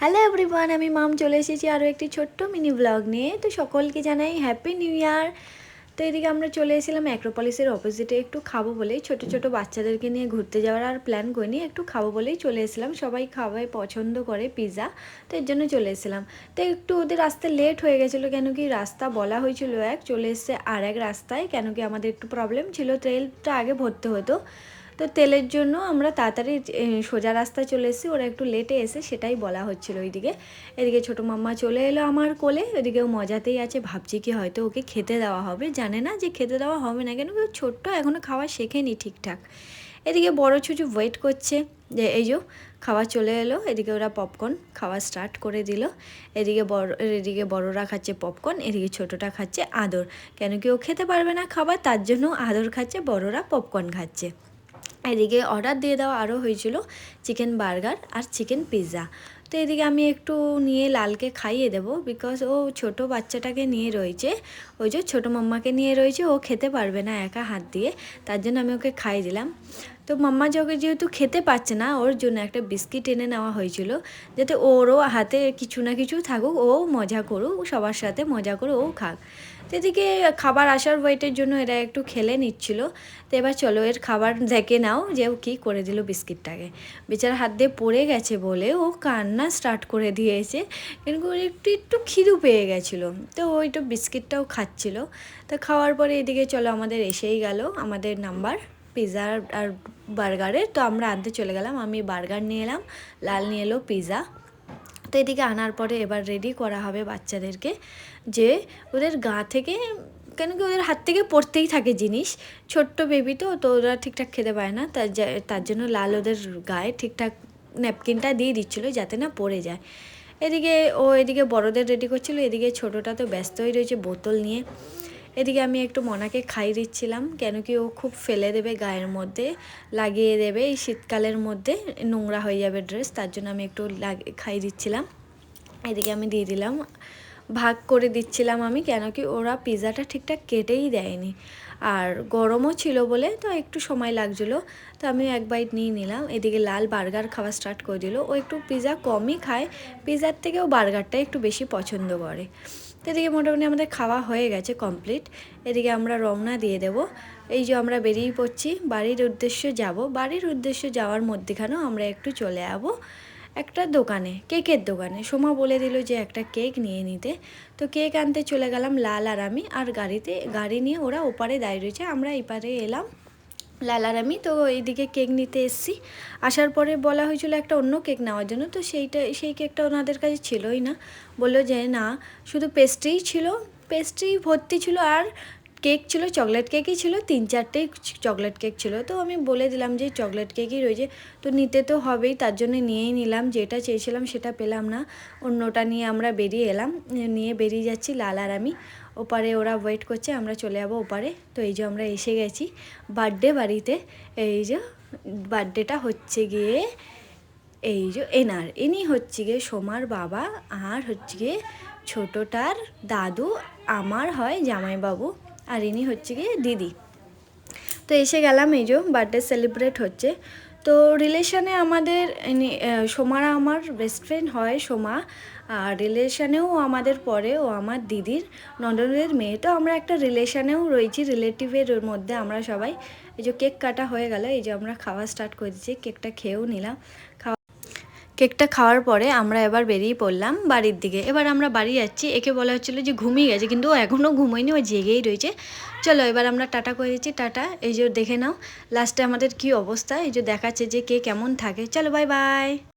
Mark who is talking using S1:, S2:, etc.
S1: Hello everyone, আমি মাম চলে এসেছি আরও একটি ছোট্ট মিনি ব্লগ নিয়ে। তো সকলকে জানাই হ্যাপি নিউ ইয়ার। তো এদিকে আমরা চলে এসেছিলাম অ্যাক্রোপলিসের অপোজিটে একটু খাবো বলেই, ছোট ছোট বাচ্চাদেরকে নিয়ে ঘুরতে যাওয়ার আর প্ল্যান করিনি, একটু খাবো বলেই চলে এসেছিলাম। সবাই খাওয়াই পছন্দ করে পিৎজা, তো এর জন্য চলে এসেছিলাম। তো একটু ওদের আসতে লেট হয়ে গেছিলো, কেন কি রাস্তা বলা হয়েছিল এক, চলে এসছে আর এক রাস্তায়, কেন কি আমাদের একটু প্রবলেম ছিল, তেলটা আগে ভরতে হতো। তো তেলের জন্য আমরা তাড়াতাড়ি সোজা রাস্তায় চলে এসেছি, ওরা একটু লেটে এসে সেটাই বলা হচ্ছিলো ওইদিকে। এদিকে ছোটো মাম্মা চলে এলো আমার কোলে, ওইদিকেও মজাতেই আছে, ভাবছি কি হয়তো ওকে খেতে দেওয়া হবে, জানে না যে খেতে দেওয়া হবে না, কেন কি ছোট্ট এখনও খাওয়া শেখেনি ঠিকঠাক। এদিকে বড় ছুচু ওয়েট করছে যে এই যে খাওয়া চলে এলো। এদিকে ওরা পপকর্ন খাওয়া স্টার্ট করে দিল। এদিকে বড়রা খাচ্ছে পপকর্ন, এদিকে ছোটোটা খাচ্ছে আদর, কেন কি ও খেতে পারবে না খাবার, তার জন্য আদর খাচ্ছে, বড়রা পপকর্ন খাচ্ছে। এদিকে অর্ডার দিয়ে দেওয়া আরও হয়েছিল চিকেন বার্গার আর চিকেন পিৎজা। তো এদিকে আমি একটু নিয়ে লালকে খাইয়ে দেবো, বিকজ ও ছোট বাচ্চাটাকে নিয়ে রয়েছে, ওই যে ছোটো মাম্মাকে নিয়ে রয়েছে, ও খেতে পারবে না একা হাত দিয়ে, তার জন্য আমি ওকে খাইয়ে দিলাম। তো মাম্মা যেহেতু খেতে পাচ্ছে না, ওর জন্য একটা বিস্কিট এনে নেওয়া হয়েছিল, যাতে ওরও হাতে কিছু না কিছু থাকুক, ও মজা করুক, সবার সাথে মজা করে ও খাক। তো এদিকে খাবার আসার ওয়েটের জন্য এরা একটু খেলে নিচ্ছিল। তো এবার চলো এর খাবার দেখে নাও যে ও কী করে দিল বিস্কিটটাকে। বেচারা হাত দিয়ে পড়ে গেছে বলে ও কান্না স্টার্ট করে দিয়েছে, কিন্তু ওর একটু একটু খিদু পেয়ে গেছিলো, তো ওইটা বিস্কিটটাও খাচ্ছিল। তো খাওয়ার পরে এদিকে চলো আমাদের এসেই গেল আমাদের নাম্বার পিৎজা আর বার্গারের। তো আমরা আনতে চলে গেলাম, আমি বার্গার নিয়ে এলাম, লাল নিয়ে এলো পিৎজা। তো এদিকে আনার পরে এবার রেডি করা হবে বাচ্চাদেরকে, যে ওদের গা থেকে, কেন কি ওদের হাত থেকে পড়তেই থাকে জিনিস, ছোট্ট বেবি তো ওরা ঠিকঠাক খেতে পায় না, তার জন্য লাল ওদের গায়ে ঠিকঠাক ন্যাপকিনটা দিয়ে দিচ্ছিলো যাতে না পড়ে যায়। এদিকে বড়দের রেডি করছিল, এদিকে ছোটোটা তো ব্যস্তই রয়েছে বোতল নিয়ে। এদিকে আমি একটু মনাকে খাইয়ে দিচ্ছিলাম, কেন কি ও খুব ফেলে দেবে, গায়ের মধ্যে লাগিয়ে দেবে, এই শীতকালের মধ্যে নোংরা হয়ে যাবে ড্রেস, তার জন্য আমি একটু খাইয়ে দিচ্ছিলাম। এদিকে আমি দিয়ে দিলাম, ভাগ করে দিচ্ছিলাম আমি, কেন কি ওরা পিৎজাটা ঠিকঠাক কেটেই দেয়নি, আর গরমও ছিল বলে তো একটু সময় লাগছিলো। তো আমি এক বাইট নিয়ে নিলাম। এদিকে লাল বার্গার খাওয়া স্টার্ট করে দিল, ও একটু পিৎজা কমই খায়, পিৎজার থেকেও বার্গারটা একটু বেশি পছন্দ করে। তো এদিকে মোটামুটি আমাদের খাওয়া হয়ে গেছে কমপ্লিট। এদিকে আমরা রওনা দিয়ে দেব, এই যে আমরা বেরিয়ে পড়ছি, বাড়ির উদ্দেশ্যে যাওয়ার মধ্যেখানেও আমরা একটু চলে যাবো একটা দোকানে, কেকের দোকানে। সোমা বলে দিল যে একটা কেক নিয়ে নিতে, তো কেক আনতে চলে গেলাম লাল আর আমি, আর গাড়ি নিয়ে ওরা ওপারে দাঁড়িয়ে রয়েছে, আমরা এপারে এলাম লাল আর আমি। তো এইদিকে কেক নিতে এসেছি, আসার পরে বলা হয়েছিল একটা অন্য কেক নেওয়ার জন্য, তো সেই কেকটা ওনাদের কাছে ছিলই না, বললো যে না শুধু পেস্ট্রিই ছিল, পেস্ট্রি ভর্তি ছিল, আর কেক ছিল, চকলেট কেকই ছিল, 3-4টেই চকলেট কেক ছিল। তো আমি বলে দিলাম যে চকলেট কেকই রয়েছে, তো নিতে তো হবেই, তার জন্য নিয়েই নিলাম, যেটা চেয়েছিলাম সেটা পেলাম না, অন্যটা নিয়ে আমরা বেরিয়ে এলাম, নিয়ে বেরিয়ে যাচ্ছি লাল আর আমি। ওপারে ওরা ওয়েট করছে, আমরা চলে যাবো ওপারে। তো এই যে আমরা এসে গেছি বার্থডে বাড়িতে। এই যে বার্থডেটা হচ্ছে গিয়ে এই যে ইনি হচ্ছে গিয়ে সোমার বাবা, আর হচ্ছে গিয়ে ছোটোটার দাদু, আমার হয় জামাইবাবু, আর ইনি হচ্ছে গিয়ে দিদি। তো এসে গেলাম, এই যে বার্থডে সেলিব্রেট হচ্ছে। তো রিলেশানে আমাদের সোমারা আমার বেস্ট ফ্রেন্ড হয় সোমা, আর রিলেশানেও আমাদের পরে ও আমার দিদির ননদের মেয়ে, তো আমরা একটা রিলেশানেও রয়েছি, রিলেটিভের মধ্যে আমরা সবাই। এই যে কেক কাটা হয়ে গেল, এই যে আমরা খাওয়া স্টার্ট করে দিচ্ছি, কেকটা খেয়েও নিলাম। কেকটা খাওয়ার পরে আমরা এবার বেরিয়ে পড়লাম বাড়ির দিকে। এবার আমরা বাড়ি যাচ্ছি, একে বলা হচ্ছিলো যে ঘুমিয়ে গেছে, কিন্তু ও এখনও ঘুমোয়নি, ও জেগেই রয়েছে। চলো এবার আমরা টাটা করে দিচ্ছি, টাটা। এই যে দেখে নাও লাস্টে আমাদের কি অবস্থা, এই যে দেখাচ্ছে যে কে কেমন থাকে। চলো বাই বাই।